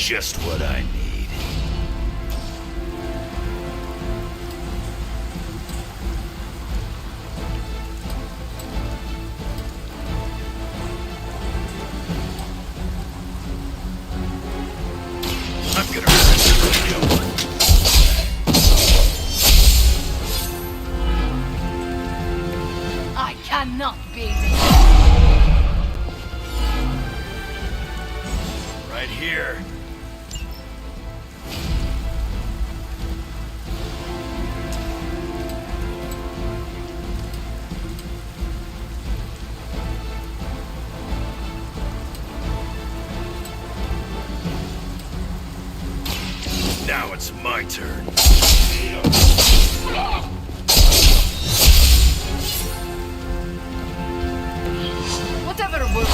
Just what I need. I'm gonna rescue you. I cannot be Right here. Now it's my turn. whatever will.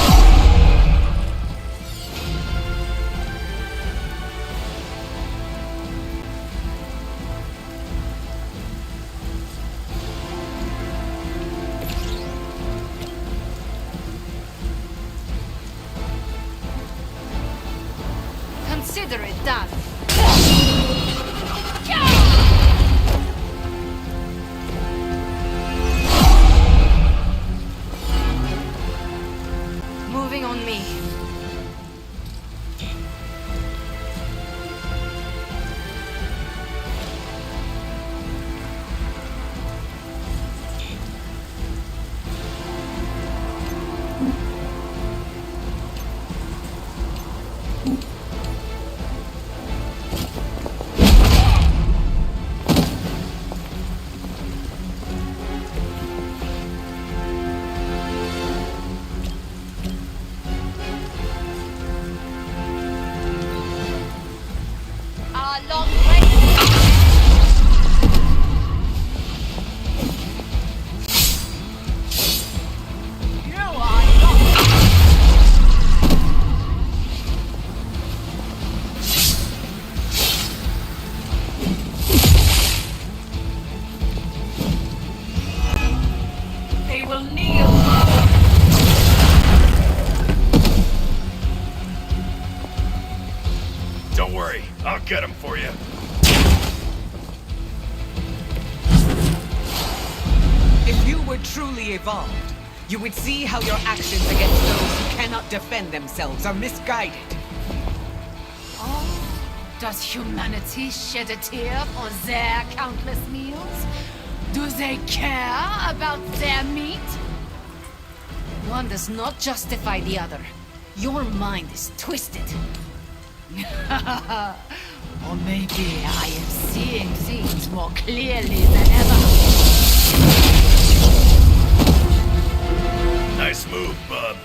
Consider it done. Moving on me. Long You are not. They will kneel. Don't worry, I'll get him for you. If you were truly evolved, you would see how your actions against those who cannot defend themselves are misguided. Oh, does humanity shed a tear for their countless meals? Do they care about their meat? One does not justify the other. Your mind is twisted. Or maybe I am seeing things more clearly than ever. Nice move, bub.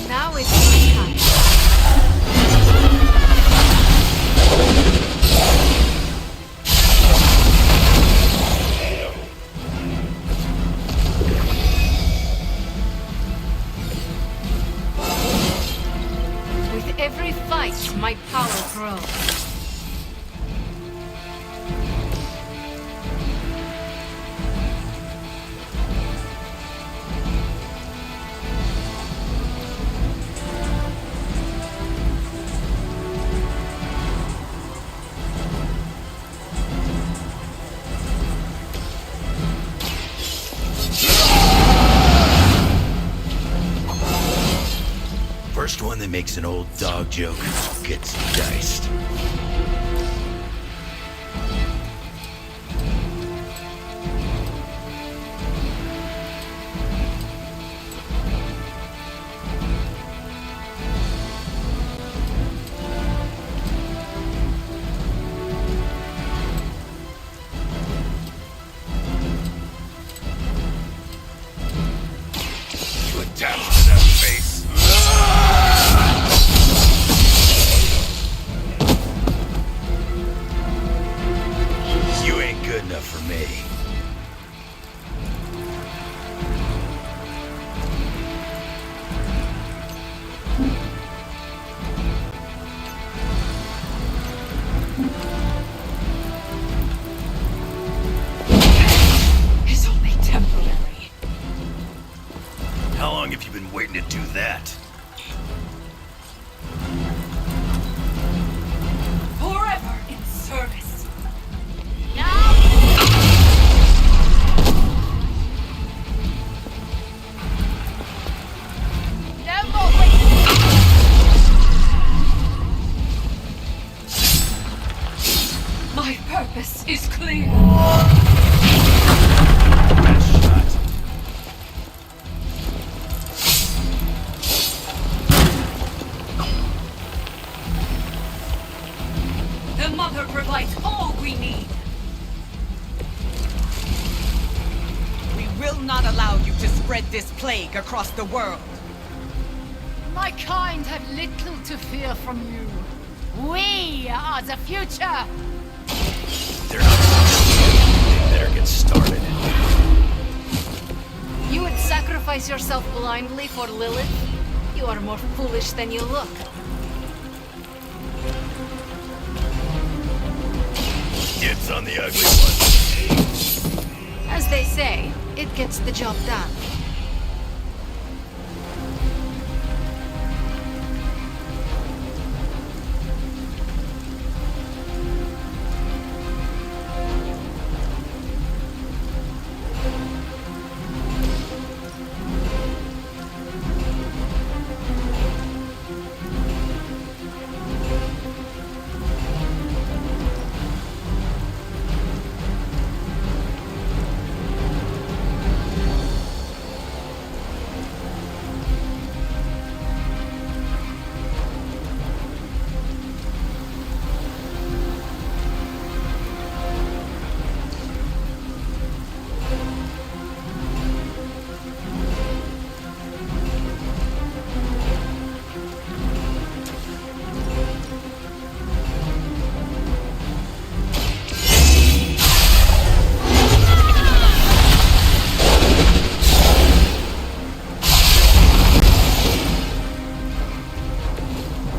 Now it's my time. With every fight, my power grows. First one that makes an old dog joke gets diced. You attached to that face. Forever in service. Now! No more waiting! My purpose is clear. Best shot. The Mother provides all we need. We will not allow you to spread this plague across the world. My kind have little to fear from you. We are the future. They're not they better get started. You would sacrifice yourself blindly for Lilith? You are more foolish than you look. Dibs on the ugly one. As they say, it gets the job done.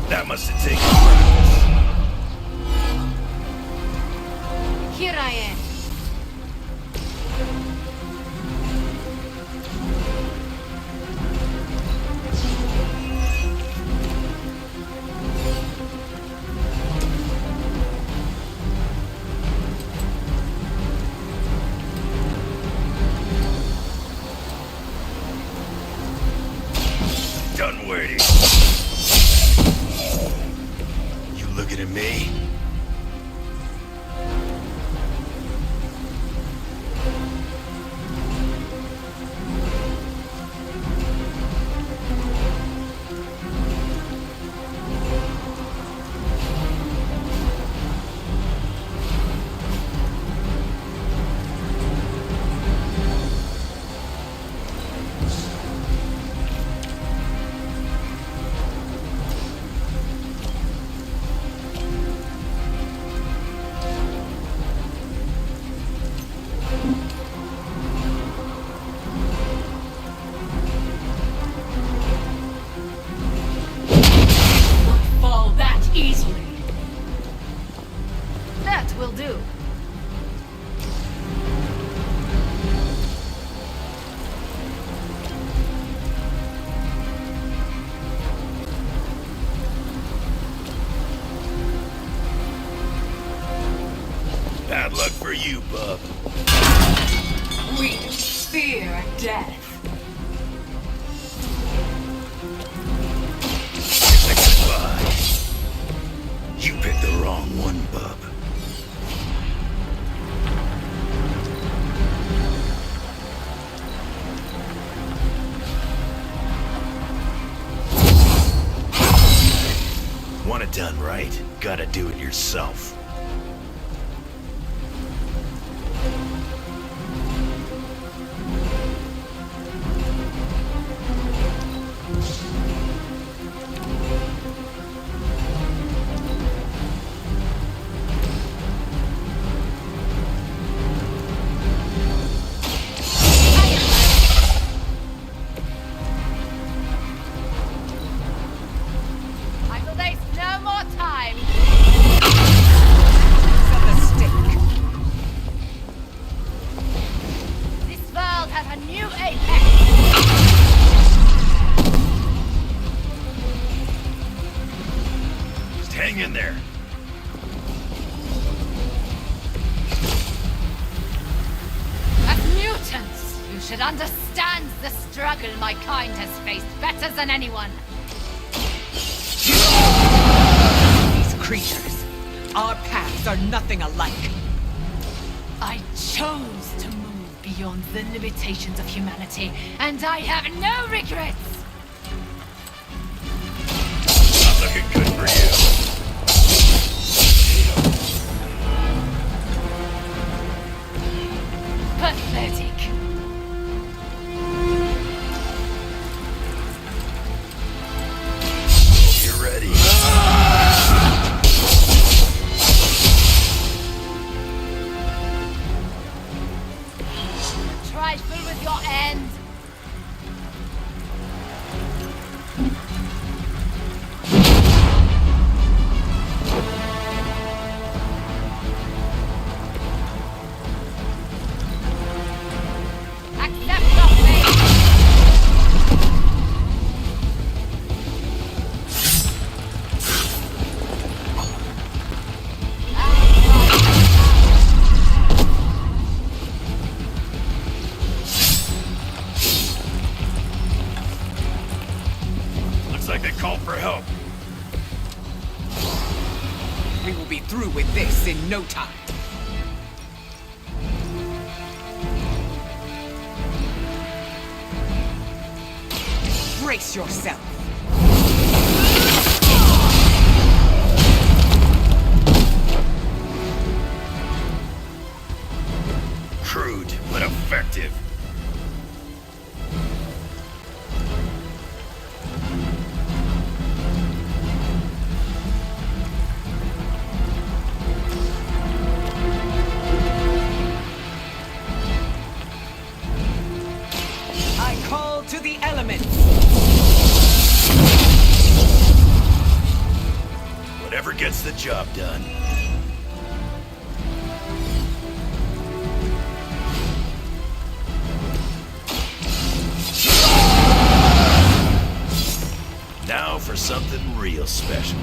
That must have taken practice. Here I am. Done waiting. You looking at me? Fall that easily. That will do. Bad luck for you, bub. We fear death. Goodbye. You picked the wrong one, bub. Want it done right? Gotta do it yourself. I will waste no more time. Hang in there. As mutants, you should understand the struggle my kind has faced better than anyone. These creatures. Our paths are nothing alike. I chose to move beyond the limitations of humanity, and I have no regrets. Not looking good for you. Pathetic. Hope you're ready. Trifle with your end. Accept your fate. Looks like they called for help. We will be through with this in no time. Brace yourself. Crude, but effective. I call to the elements. Whatever gets the job done. Now for something real special.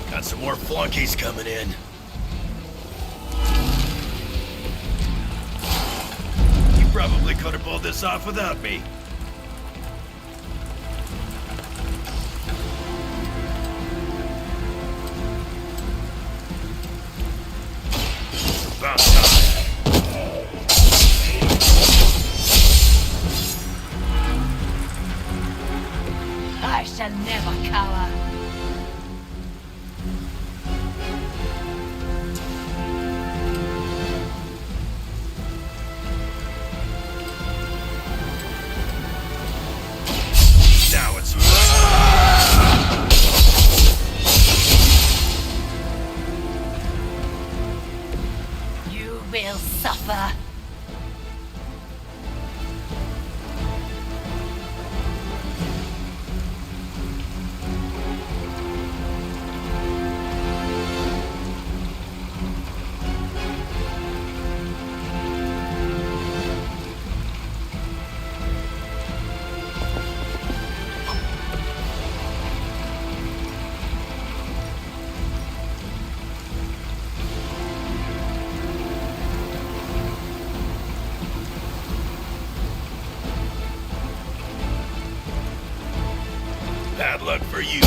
Got some more flunkies coming in. You probably could have pulled this off without me. About time. I shall never cower. Now it's mine. You will suffer. Bad luck for you.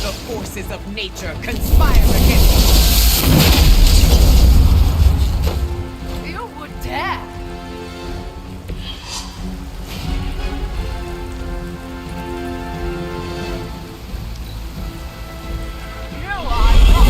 The forces of nature conspire against You would dare. You are not.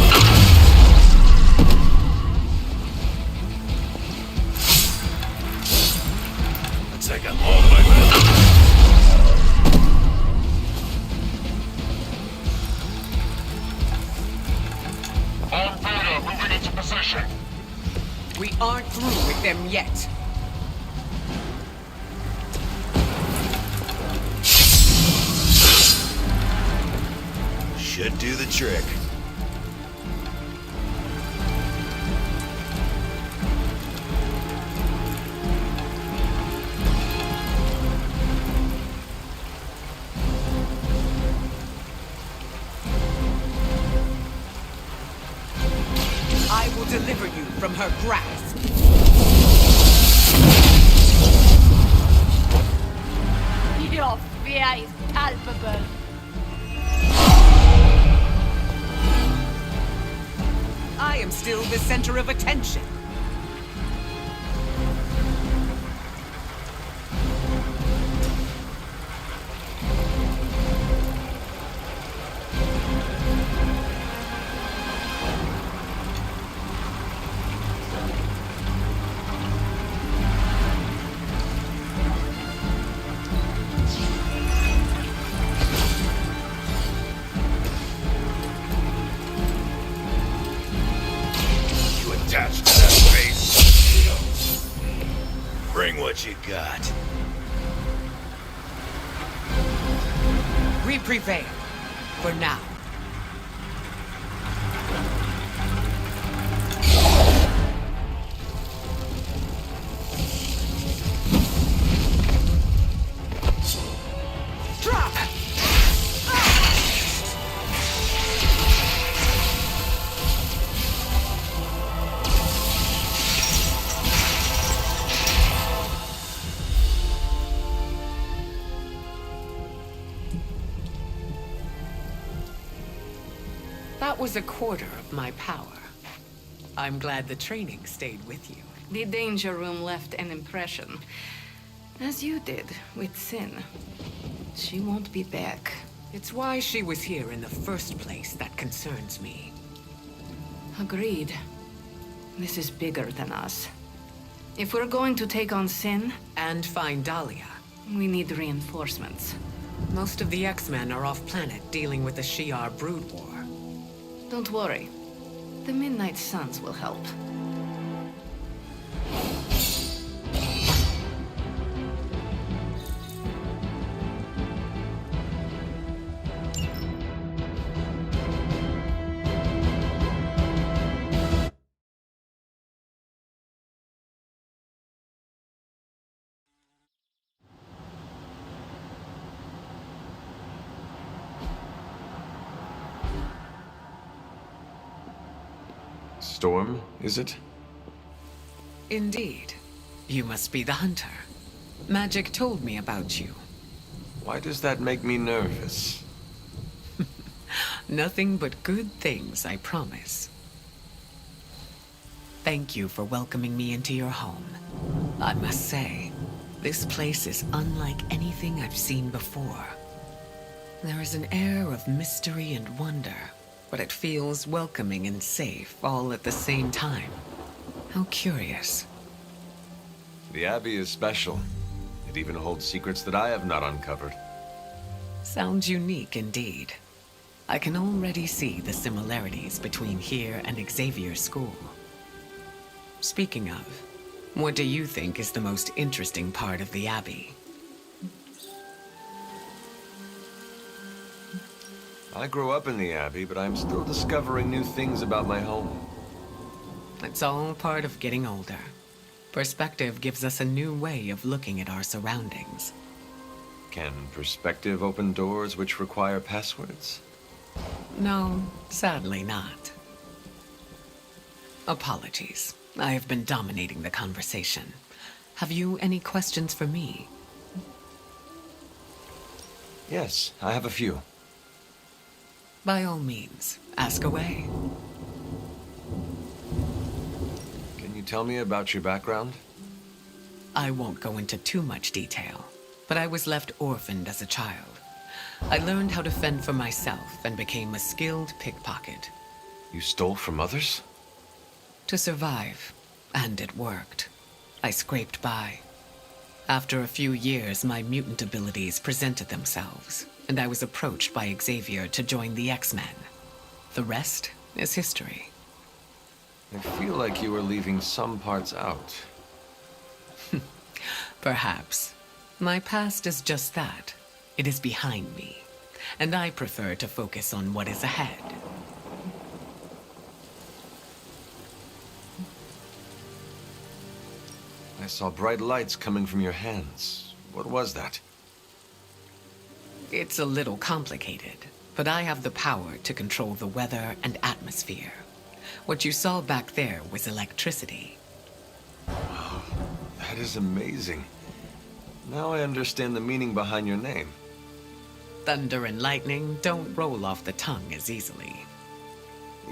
through with them yet. Should do the trick. I will deliver you from her grasp. Your fear is palpable. I am still the center of attention. Attached to that face. Bring what you got. We prevail. For now. Drop! That was a quarter of my power. I'm glad the training stayed with you. The danger room left an impression. As you did with Sin. She won't be back. It's why she was here in the first place that concerns me. Agreed. This is bigger than us. If we're going to take on Sin, And find Dahlia. we need reinforcements. Most of the X-Men are off-planet dealing with the Shi'ar brood war. Don't worry. The Midnight Suns will help. Storm, is it? Indeed. You must be the hunter. Magic told me about you. Why does that make me nervous? Nothing but good things, I promise. Thank you for welcoming me into your home. I must say, this place is unlike anything I've seen before. There is an air of mystery and wonder, but it feels welcoming and safe all at the same time. How curious. The Abbey is special. It even holds secrets that I have not uncovered. Sounds unique indeed. I can already see the similarities between here and Xavier School. Speaking of, what do you think is the most interesting part of the Abbey? I grew up in the Abbey, but I'm still discovering new things about my home. It's all part of getting older. Perspective gives us a new way of looking at our surroundings. Can perspective open doors which require passwords? No, sadly not. Apologies. I have been dominating the conversation. Have you any questions for me? Yes, I have a few. By all means, ask away. Can you tell me about your background? I won't go into too much detail, but I was left orphaned as a child. I learned how to fend for myself and became a skilled pickpocket. You stole from others? To survive, and it worked. I scraped by. After a few years, my mutant abilities presented themselves, and I was approached by Xavier to join the X-Men. The rest is history. I feel like you were leaving some parts out. Perhaps. My past is just that. It is behind me, and I prefer to focus on what is ahead. I saw bright lights coming from your hands. What was that? It's a little complicated, but I have the power to control the weather and atmosphere. What you saw back there was electricity. Wow, that is amazing. Now I understand the meaning behind your name. Thunder and lightning don't roll off the tongue as easily.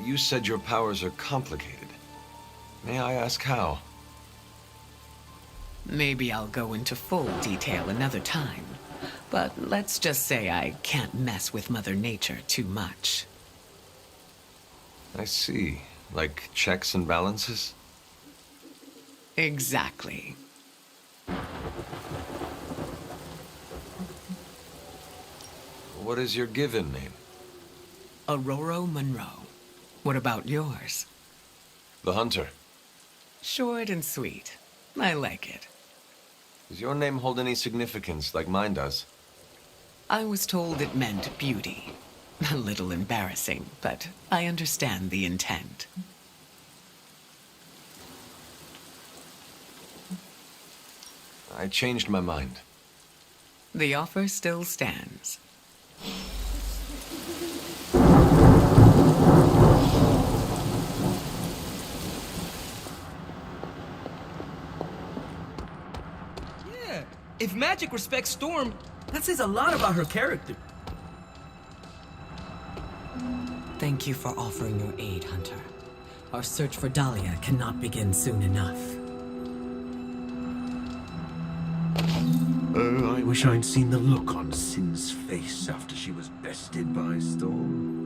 You said your powers are complicated. May I ask how? Maybe I'll go into full detail another time, but let's just say I can't mess with Mother Nature too much. I see. Like checks and balances? Exactly. What is your given name? Aurora Monroe. What about yours? The Hunter. Short and sweet. I like it. Does your name hold any significance like mine does? I was told it meant beauty. A little embarrassing, but I understand the intent. I changed my mind. The offer still stands. Yeah, if magic respects Storm, that says a lot about her character. Thank you for offering your aid, Hunter. Our search for Dahlia cannot begin soon enough. I wish I'd seen the look on Sin's face after she was bested by Storm.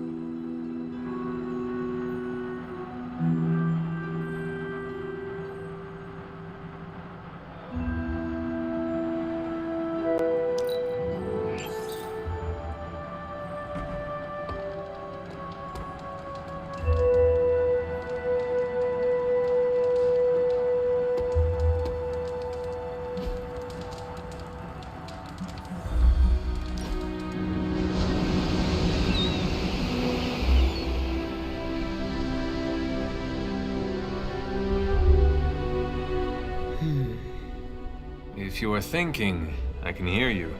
If you are thinking, I can hear you.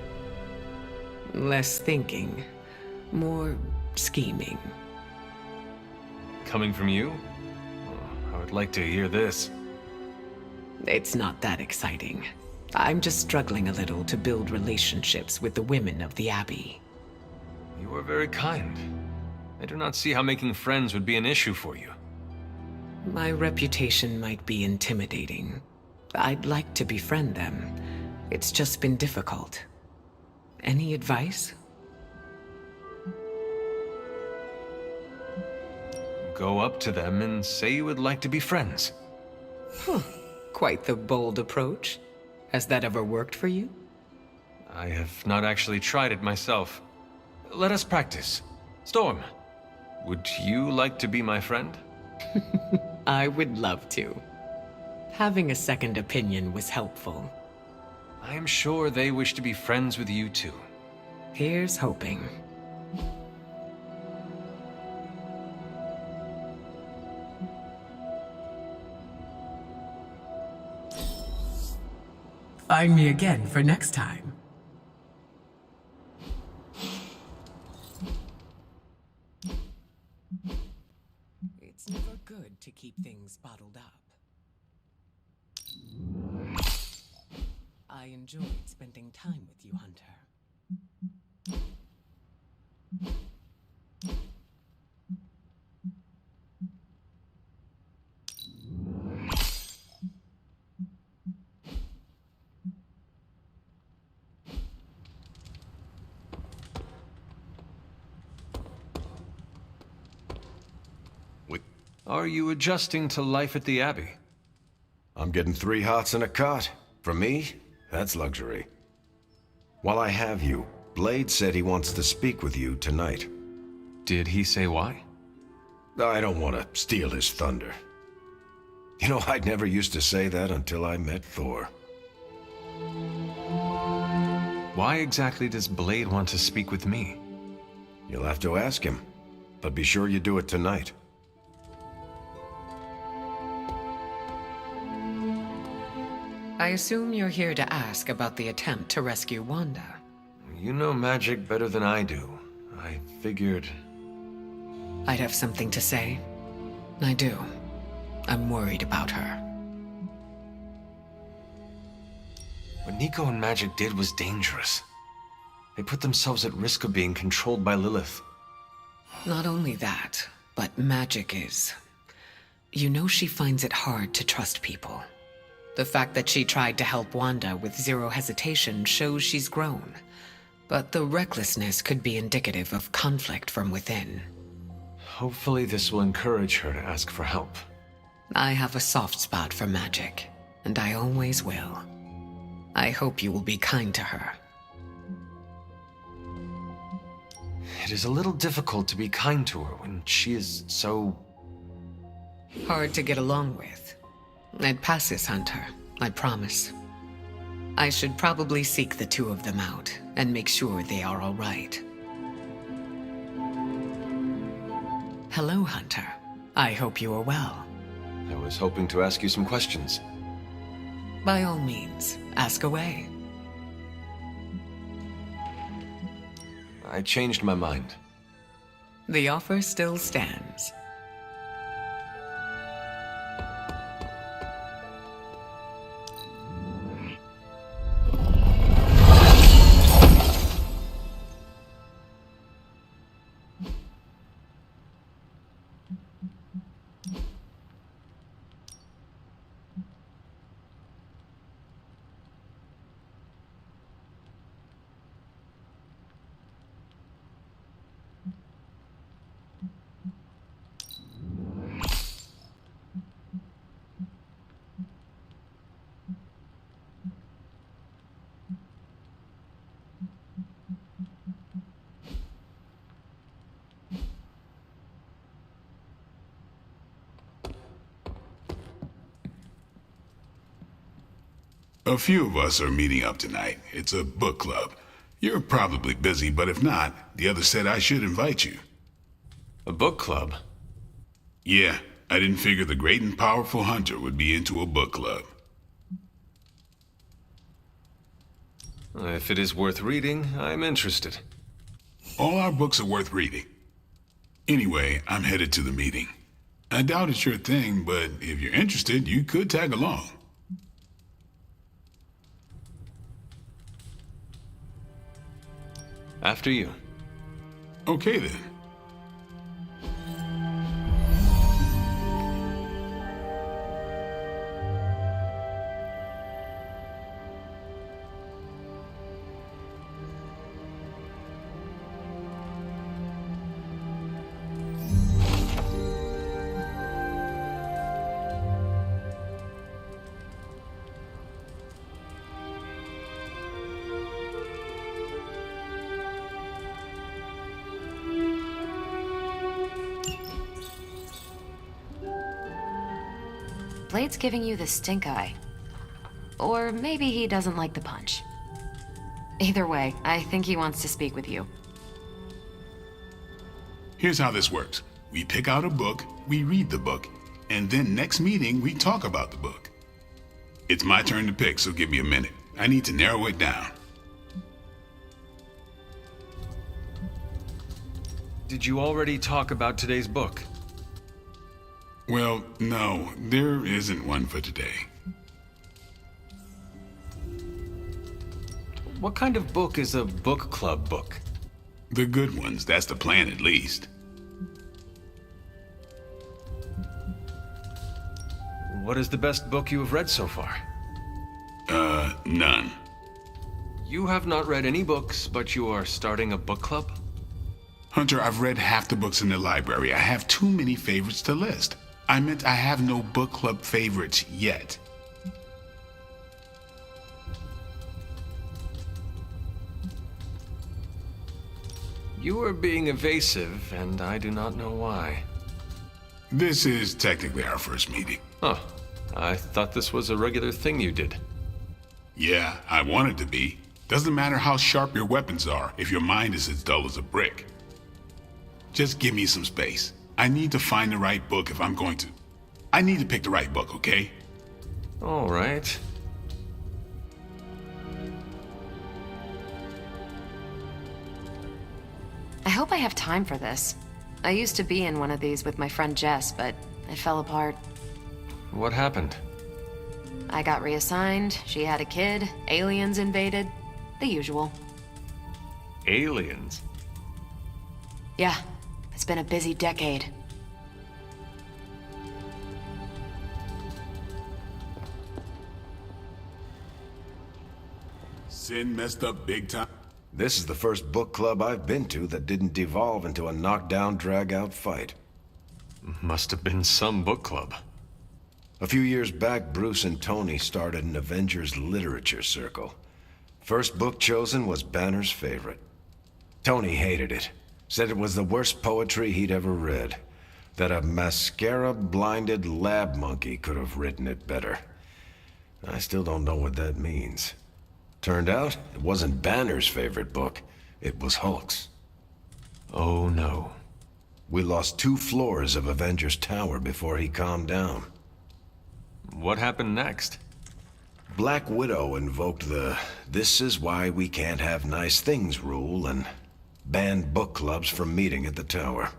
Less thinking, more scheming. Coming from you? Oh, I would like to hear this. It's not that exciting. I'm just struggling a little to build relationships with the women of the Abbey. You are very kind. I do not see how making friends would be an issue for you. My reputation might be intimidating. I'd like to befriend them. It's just been difficult. Any advice? Go up to them and say you would like to be friends. Quite the bold approach. Has that ever worked for you? I have not actually tried it myself. Let us practice. Storm, would you like to be my friend? I would love to. Having a second opinion was helpful. I am sure they wish to be friends with you too. Here's hoping. Find me again for next time. It's never good to keep things bottled up. I enjoyed spending time with you, Hunter. Are you adjusting to life at the Abbey? I'm getting 3 hots in a cot. For me, that's luxury. While I have you, Blade said he wants to speak with you tonight. Did he say why? I don't want to steal his thunder. You know, I never used to say that until I met Thor. Why exactly does Blade want to speak with me? You'll have to ask him, but be sure you do it tonight. I assume you're here to ask about the attempt to rescue Wanda. You know magic better than I do. I figured... I'd have something to say. I do. I'm worried about her. What Nico and Magic did was dangerous. They put themselves at risk of being controlled by Lilith. Not only that, but Magic is... You know she finds it hard to trust people. The fact that she tried to help Wanda with zero hesitation shows she's grown. But the recklessness could be indicative of conflict from within. Hopefully this will encourage her to ask for help. I have a soft spot for Magic, and I always will. I hope you will be kind to her. It is a little difficult to be kind to her when she is so... Hard to get along with. It passes, Hunter. I promise. I should probably seek the two of them out and make sure they are all right. Hello, Hunter. I hope you are well. I was hoping to ask you some questions. By all means, ask away. I changed my mind. The offer still stands. A few of us are meeting up tonight. It's a book club. You're probably busy, but if not, the others said I should invite you. A book club? Yeah, I didn't figure the great and powerful Hunter would be into a book club. If it is worth reading, I'm interested. All our books are worth reading. Anyway, I'm headed to the meeting. I doubt it's your thing, but if you're interested, you could tag along. After you. Okay then. Blade's giving you the stink eye. Or maybe he doesn't like the punch. Either way, I think he wants to speak with you. Here's how this works. We pick out a book, we read the book, and then next meeting we talk about the book. It's my turn to pick, so give me a minute. I need to narrow it down. Did you already talk about today's book? Well, no, there isn't one for today. What kind of book is a book club book? The good ones, that's the plan at least. What is the best book you have read so far? None. You have not read any books, but you are starting a book club? Hunter, I've read half the books in the library. I have too many favorites to list. I meant I have no book club favorites yet. You are being evasive, and I do not know why. This is technically our first meeting. Oh, I thought this was a regular thing you did. Yeah, I want it to be. Doesn't matter how sharp your weapons are if your mind is as dull as a brick. Just give me some space. I need to find the right book if I'm going to. I need to pick the right book, okay? All right. I hope I have time for this. I used to be in one of these with my friend Jess, but it fell apart. What happened? I got reassigned, she had a kid, aliens invaded. The usual. Aliens? Yeah, it's been a busy decade. Sin messed up big time. This is the first book club I've been to that didn't devolve into a knockdown, drag-out fight. Must have been some book club. A few years back, Bruce and Tony started an Avengers literature circle. First book chosen was Banner's favorite. Tony hated it. Said it was the worst poetry he'd ever read. That a mascara-blinded lab monkey could have written it better. I still don't know what that means. Turned out, it wasn't Banner's favorite book. It was Hulk's. Oh no. We lost 2 floors of Avengers Tower before he calmed down. What happened next? Black Widow invoked the "this is why we can't have nice things" rule and banned book clubs from meeting at the tower.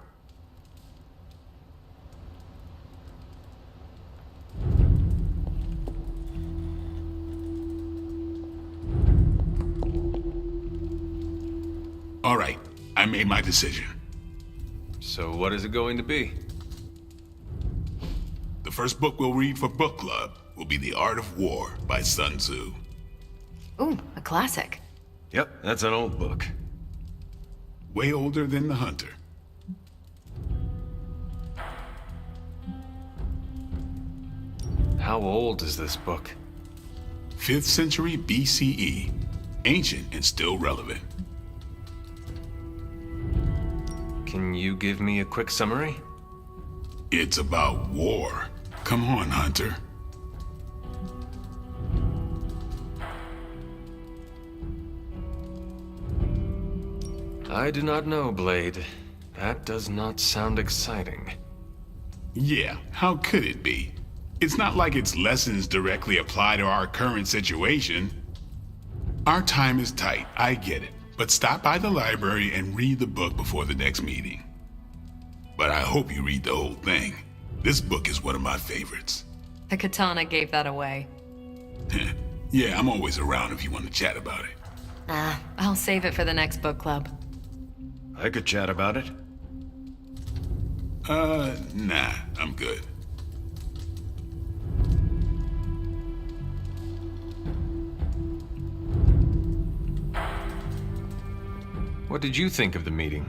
All right, I made my decision. So what is it going to be? The first book we'll read for book club will be The Art of War by Sun Tzu. Ooh, a classic. Yep, that's an old book. Way older than The Hunter. How old is this book? 5th century BCE. Ancient and still relevant. Can you give me a quick summary? It's about war. Come on, Hunter. I do not know, Blade. That does not sound exciting. Yeah, how could it be? It's not like its lessons directly apply to our current situation. Our time is tight, I get it. But stop by the library and read the book before the next meeting. But I hope you read the whole thing. This book is one of my favorites. The katana gave that away. Yeah, I'm always around if you want to chat about it. Nah, I'll save it for the next book club. I could chat about it. Nah, I'm good. What did you think of the meeting?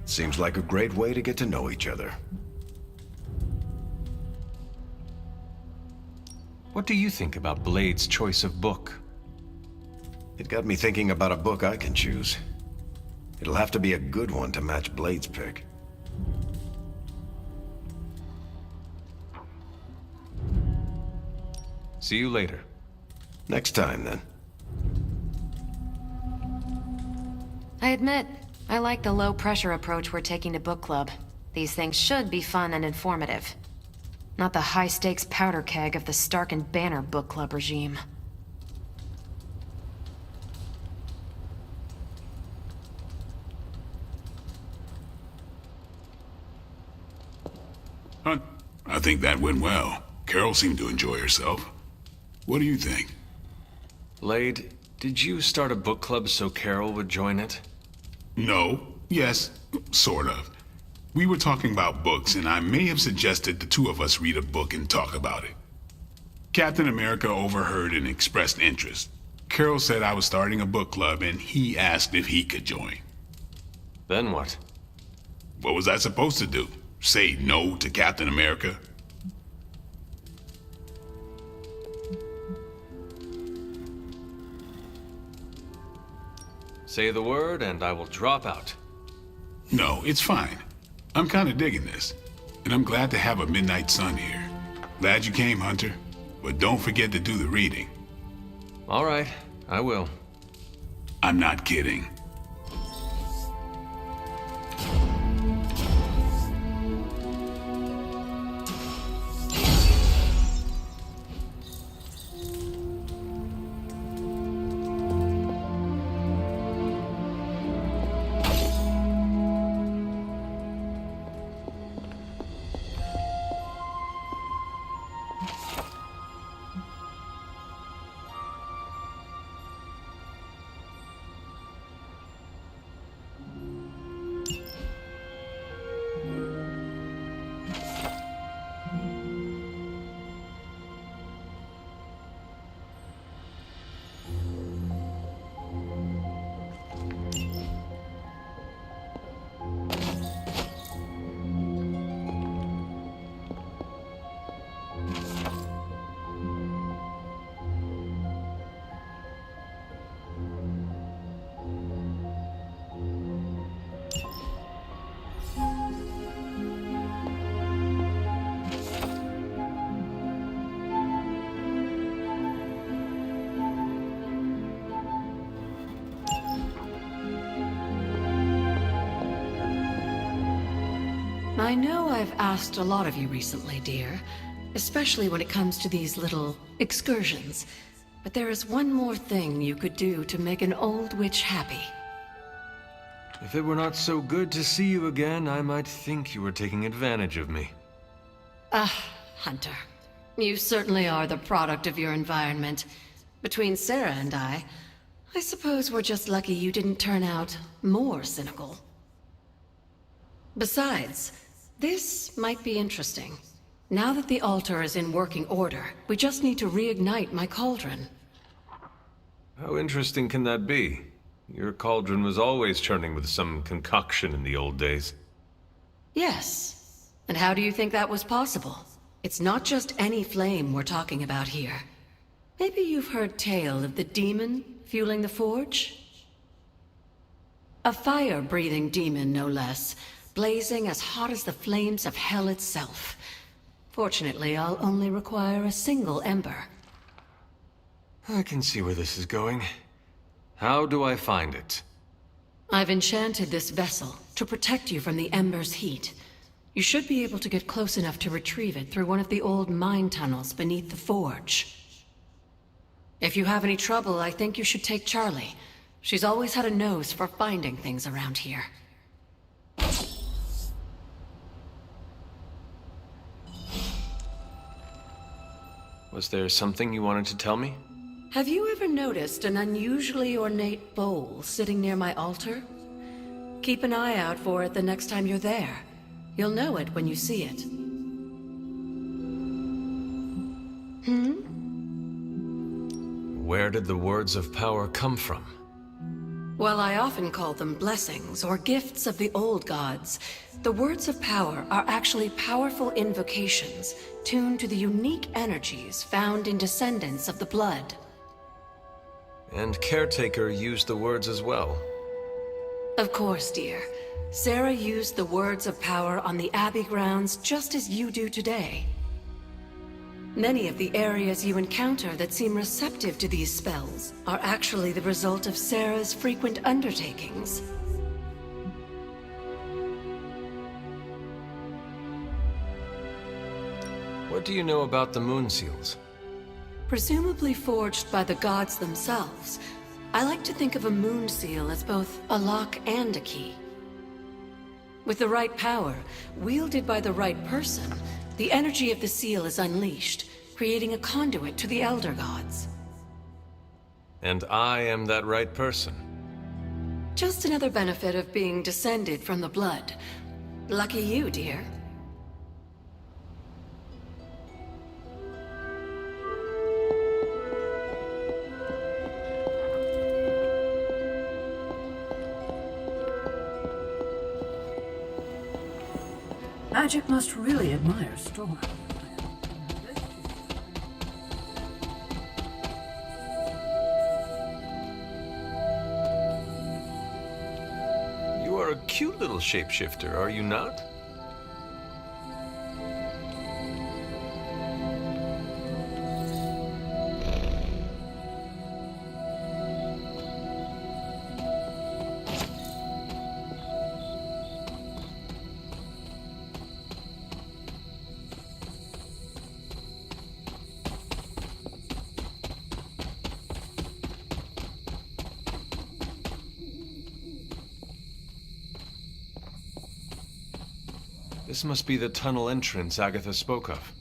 Seems like a great way to get to know each other. What do you think about Blade's choice of book? It got me thinking about a book I can choose. It'll have to be a good one to match Blade's pick. See you later. Next time, then. I admit, I like the low-pressure approach we're taking to book club. These things should be fun and informative. Not the high-stakes powder keg of the Stark and Banner book club regime. Hunt, I think that went well. Carol seemed to enjoy herself. What do you think? Blade, did you start a book club so Carol would join it? No. Yes. Sort of. We were talking about books, and I may have suggested the 2 of us read a book and talk about it. Captain America overheard and expressed interest. Carol said I was starting a book club, and he asked if he could join. Then what? What was I supposed to do? Say no to Captain America? Say the word and I will drop out. No, it's fine. I'm kind of digging this, and I'm glad to have a Midnight Sun here. Glad you came, Hunter. But don't forget to do the reading. All right, I will. I'm not kidding. I know I've asked a lot of you recently, dear, especially when it comes to these little excursions. But there is one more thing you could do to make an old witch happy. If it were not so good to see you again, I might think you were taking advantage of me. Hunter, you certainly are the product of your environment. Between Sarah and I suppose we're just lucky you didn't turn out more cynical. Besides, this might be interesting. Now that the altar is in working order, we just need to reignite my cauldron. How interesting can that be? Your cauldron was always churning with some concoction in the old days. Yes. And how do you think that was possible? It's not just any flame we're talking about here. Maybe you've heard tale of the demon fueling the forge? A fire-breathing demon, no less, blazing as hot as the flames of hell itself. Fortunately, I'll only require a single ember. I can see where this is going. How do I find it? I've enchanted this vessel to protect you from the ember's heat. You should be able to get close enough to retrieve it through one of the old mine tunnels beneath the forge. If you have any trouble, I think you should take Charlie. She's always had a nose for finding things around here. Was there something you wanted to tell me? Have you ever noticed an unusually ornate bowl sitting near my altar? Keep an eye out for it the next time you're there. You'll know it when you see it. Where did the words of power come from? Well, I often call them blessings or gifts of the old gods. The words of power are actually powerful invocations tuned to the unique energies found in descendants of the blood. And Caretaker used the words as well. Of course, dear. Sarah used the words of power on the Abbey grounds just as you do today. Many of the areas you encounter that seem receptive to these spells are actually the result of Sarah's frequent undertakings. What do you know about the moon seals? Presumably forged by the gods themselves, I like to think of a moon seal as both a lock and a key. With the right power, wielded by the right person, the energy of the seal is unleashed, creating a conduit to the Elder Gods. And I am that right person. Just another benefit of being descended from the blood. Lucky you, dear. Magic must really admire Storm. You are a cute little shapeshifter, are you not? This must be the tunnel entrance Agatha spoke of.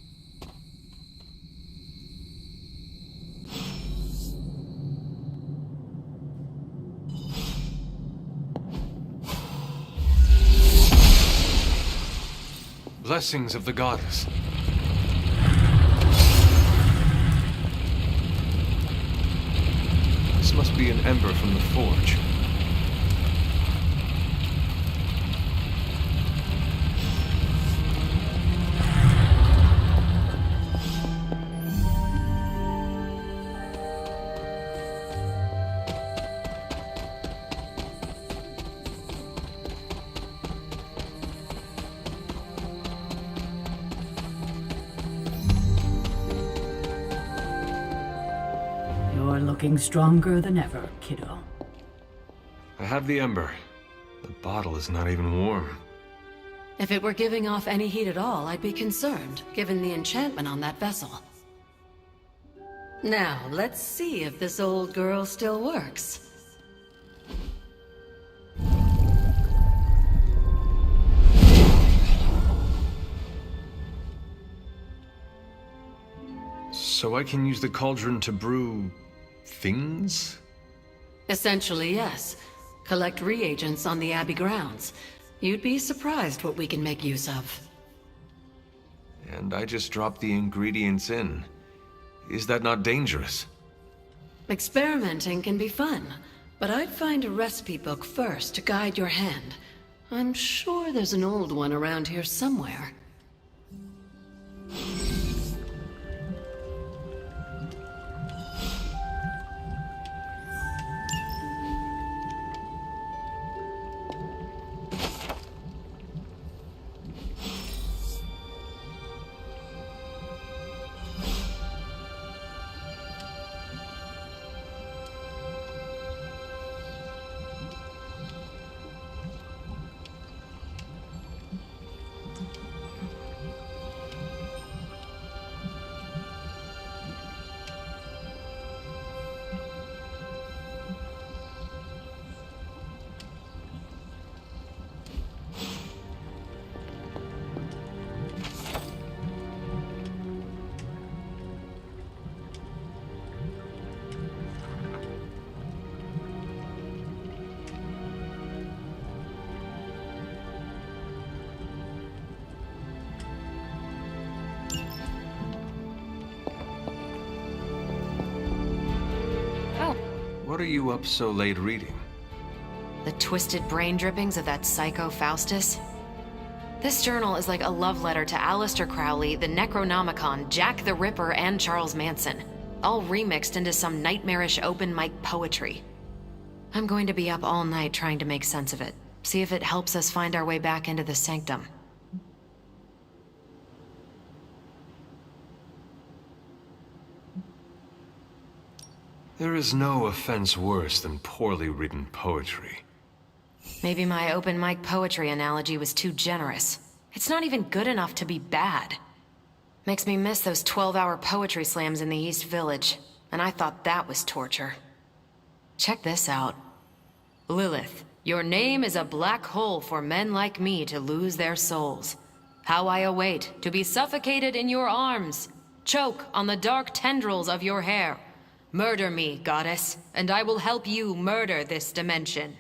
Blessings of the goddess. This must be an ember from the forge. You're looking stronger than ever, kiddo. I have the ember. The bottle is not even warm. If it were giving off any heat at all, I'd be concerned, given the enchantment on that vessel. Now, let's see if this old girl still works. So I can use the cauldron to brew... things? Essentially, yes. Collect reagents on the Abbey grounds. You'd be surprised what we can make use of. And I just drop the ingredients in. Is that not dangerous? Experimenting can be fun, but I'd find a recipe book first to guide your hand. I'm sure there's an old one around here somewhere. What are you up so late reading? The twisted brain drippings of that psycho Faustus? This journal is like a love letter to Aleister Crowley, the Necronomicon, Jack the Ripper, and Charles Manson, all remixed into some nightmarish open mic poetry. I'm going to be up all night trying to make sense of it, see if it helps us find our way back into the sanctum. There is no offense worse than poorly written poetry. Maybe my open mic poetry analogy was too generous. It's not even good enough to be bad. Makes me miss those 12-hour poetry slams in the East Village, and I thought that was torture. Check this out. Lilith, your name is a black hole for men like me to lose their souls. How I await to be suffocated in your arms. Choke on the dark tendrils of your hair. Murder me, goddess, and I will help you murder this dimension.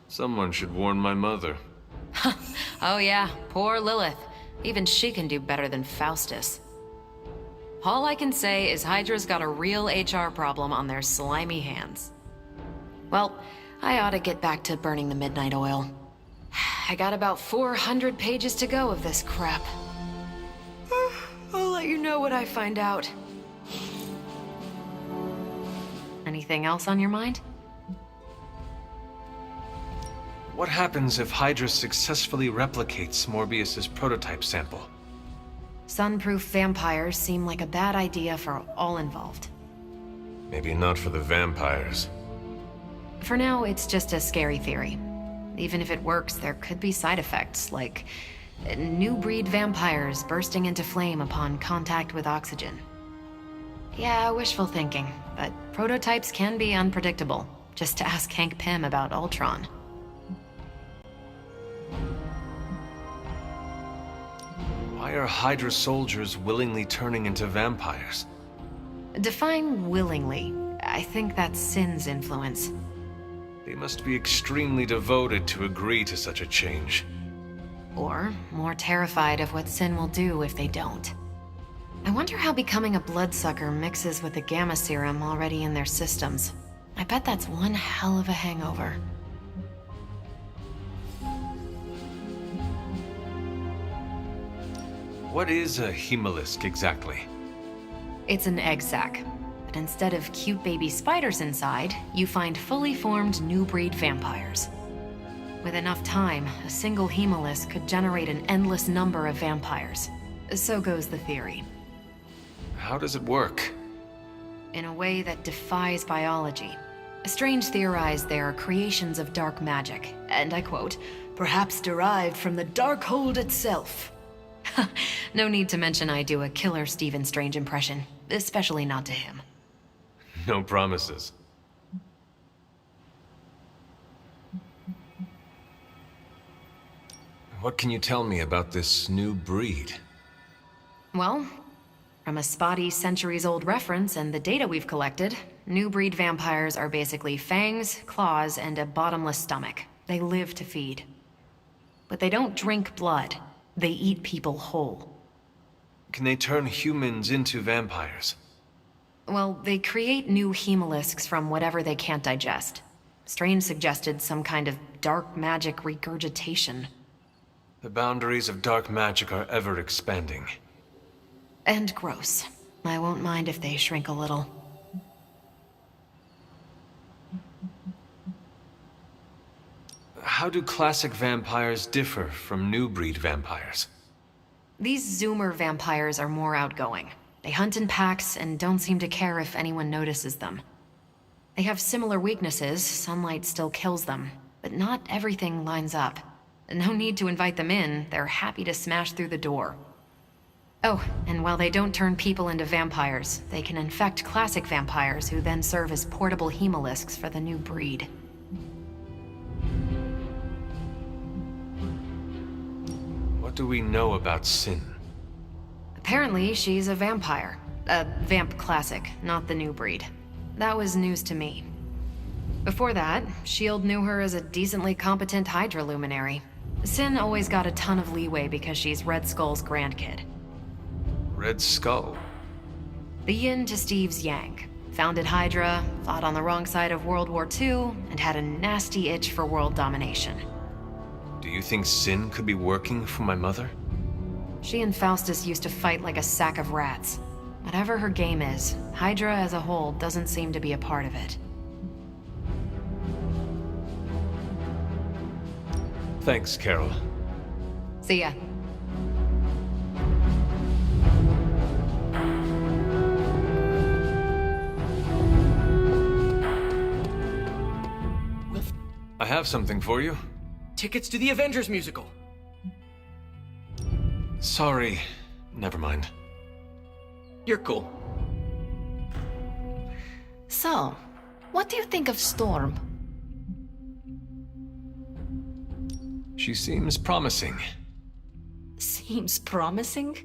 Someone should warn my mother. Oh yeah, poor Lilith. Even she can do better than Faustus. All I can say is Hydra's got a real HR problem on their slimy hands. Well, I ought to get back to burning the midnight oil. I got about 400 pages to go of this crap. I'll let you know what I find out. Anything else on your mind? What happens if Hydra successfully replicates Morbius's prototype sample? Sunproof vampires seem like a bad idea for all involved. Maybe not for the vampires. For now, it's just a scary theory. Even if it works, there could be side effects, like new breed vampires bursting into flame upon contact with oxygen. Yeah, wishful thinking. But prototypes can be unpredictable. Just to ask Hank Pym about Ultron. Why are Hydra soldiers willingly turning into vampires? Define willingly. I think that's Sin's influence. They must be extremely devoted to agree to such a change. Or more terrified of what Sin will do if they don't. I wonder how becoming a bloodsucker mixes with the gamma serum already in their systems. I bet that's one hell of a hangover. What is a hemolisk exactly? It's an egg sac. But instead of cute baby spiders inside, you find fully formed new breed vampires. With enough time, a single hemolisk could generate an endless number of vampires. So goes the theory. How does it work? In a way that defies biology. Strange theorized they are creations of dark magic, and I quote, "perhaps derived from the Darkhold itself." No need to mention I do a killer Stephen Strange impression, especially not to him. No promises. What can you tell me about this new breed? Well, from a spotty centuries-old reference and the data we've collected, new breed vampires are basically fangs, claws, and a bottomless stomach. They live to feed. But they don't drink blood. They eat people whole. Can they turn humans into vampires? Well, they create new hemolisks from whatever they can't digest. Strange suggested some kind of dark magic regurgitation. The boundaries of dark magic are ever expanding. And gross. I won't mind if they shrink a little. How do classic vampires differ from new breed vampires? These Zoomer vampires are more outgoing. They hunt in packs and don't seem to care if anyone notices them. They have similar weaknesses, sunlight still kills them, but not everything lines up. No need to invite them in, they're happy to smash through the door. Oh, and while they don't turn people into vampires, they can infect classic vampires who then serve as portable hemolisks for the new breed. What do we know about Sin? Apparently, she's a vampire. A vamp classic, not the new breed. That was news to me. Before that, S.H.I.E.L.D. knew her as a decently competent Hydra luminary. Sin always got a ton of leeway because she's Red Skull's grandkid. Red Skull? The yin to Steve's yang. Founded Hydra, fought on the wrong side of World War II, and had a nasty itch for world domination. Do you think Sin could be working for my mother? She and Faustus used to fight like a sack of rats. Whatever her game is, Hydra as a whole doesn't seem to be a part of it. Thanks, Carol. See ya. I have something for you. Tickets to the Avengers musical. Sorry. Never mind. You're cool. So, what do you think of Storm? She seems promising. Seems promising?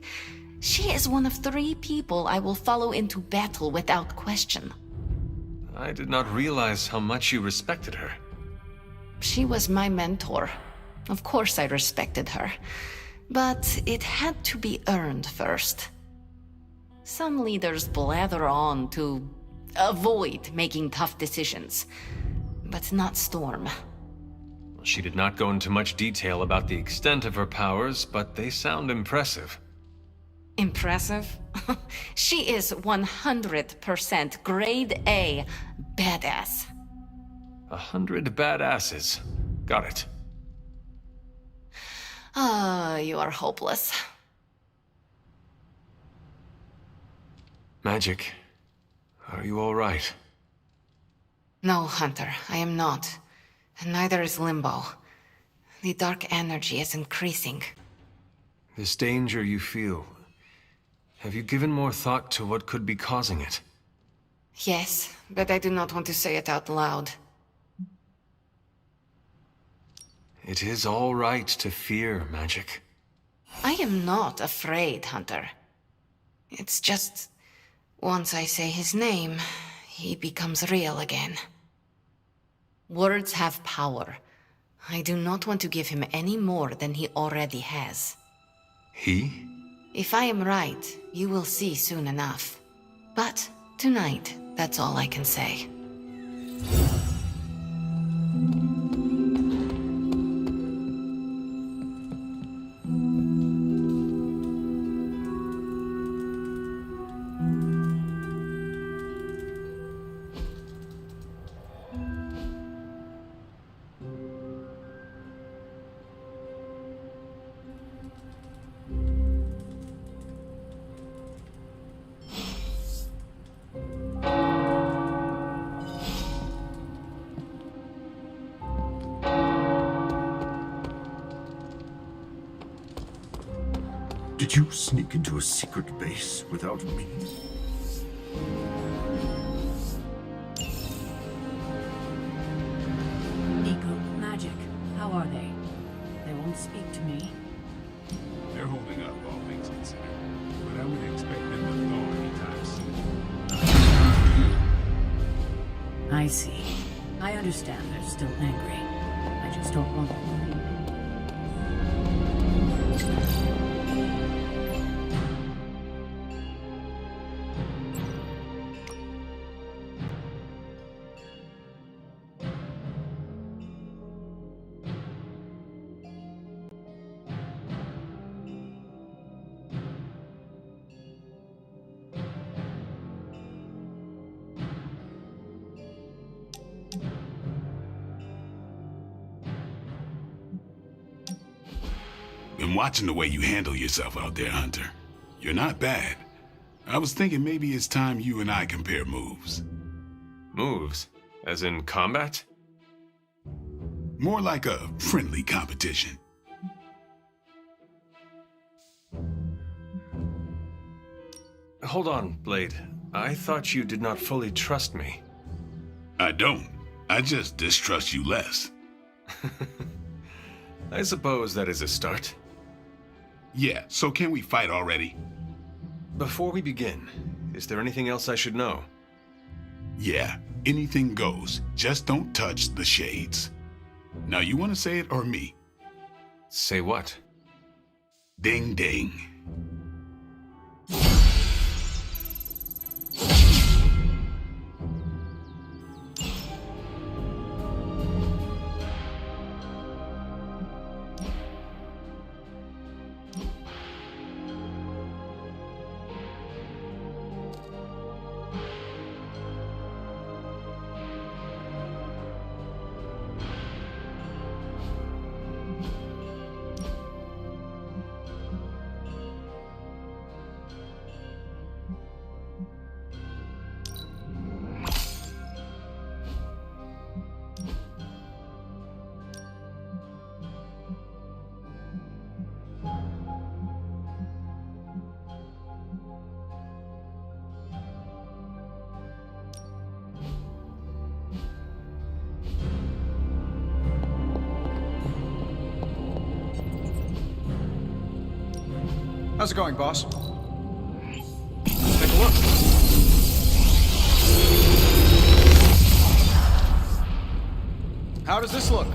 She is one of 3 people I will follow into battle without question. I did not realize how much you respected her. She was my mentor. Of course I respected her. But it had to be earned first. Some leaders blather on to avoid making tough decisions. But not Storm. She did not go into much detail about the extent of her powers, but they sound impressive. Impressive? She is 100% grade A badass. 100 badasses. Got it. You are hopeless. Magic, are you all right? No, Hunter, I am not. And neither is Limbo. The dark energy is increasing. This danger you feel, Have you given more thought to what could be causing it? Yes, but I do not want to say it out loud. It is all right to fear magic. I am not afraid, Hunter. It's just... once I say his name, he becomes real again. Words have power. I do not want to give him any more than he already has. He? If I am right, you will see soon enough. But tonight, that's all I can say. Did you sneak into a secret base without me? Nico, Magic, how are they? They won't speak to me. They're holding up, all things considered. But I would expect them to thaw anytime soon. I see. I understand they're still angry. I just don't want them to leave. Been watching the way you handle yourself out there, Hunter. You're not bad. I was thinking maybe it's time you and I compare moves. Moves? As in combat? More like a friendly competition. Hold on, Blade. I thought you did not fully trust me. I don't. I just distrust you less. I suppose that is a start. Yeah, so can we fight already? Before we begin, is there anything else I should know? Yeah, anything goes. Just don't touch the shades. Now, you want to say it or me? Say what? Ding ding. How's it going, boss? Take a look. How does this look?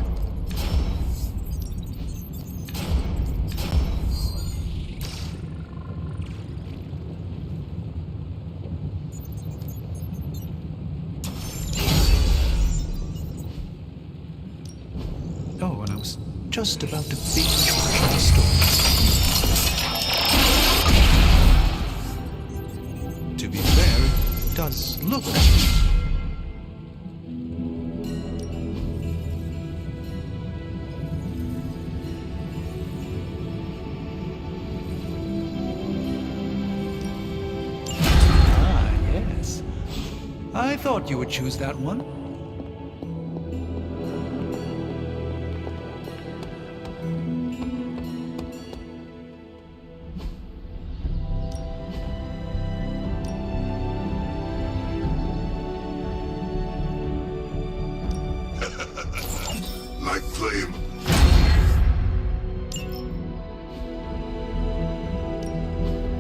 Oh, and I was just about to binge watch my stories. To be fair, it does look. Ah, yes. I thought you would choose that one.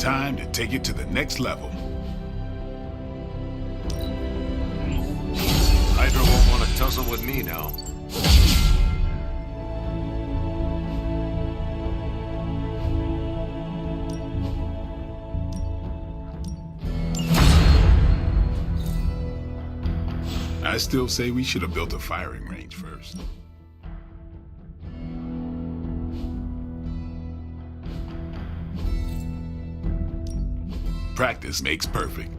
time to take it to the next level. Hydra won't want to tussle with me now. I still say we should have built a firing range first. Practice makes perfect.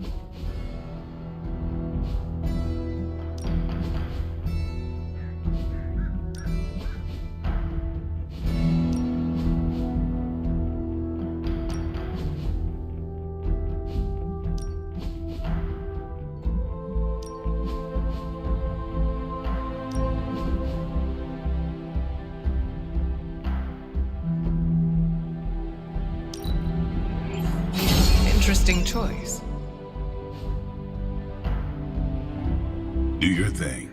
Interesting choice. Do your thing.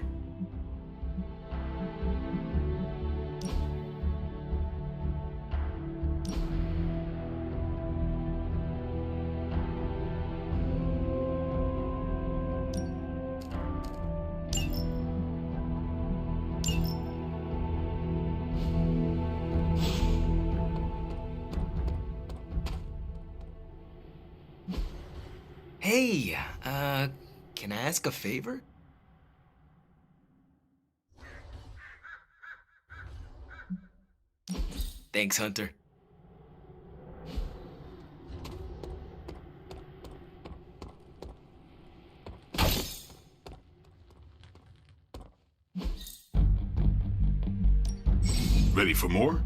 Hey, can I ask a favor? Thanks, Hunter. Ready for more?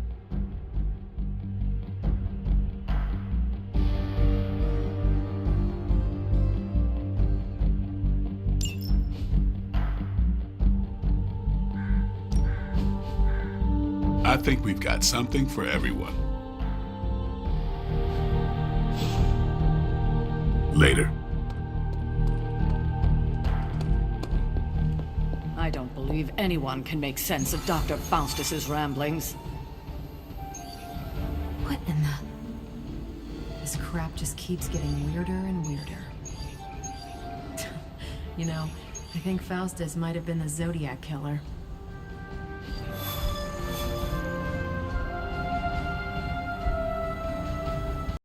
I think we've got something for everyone. Later. I don't believe anyone can make sense of Dr. Faustus's ramblings. What in the... This crap just keeps getting weirder and weirder. You know, I think Faustus might have been the Zodiac killer.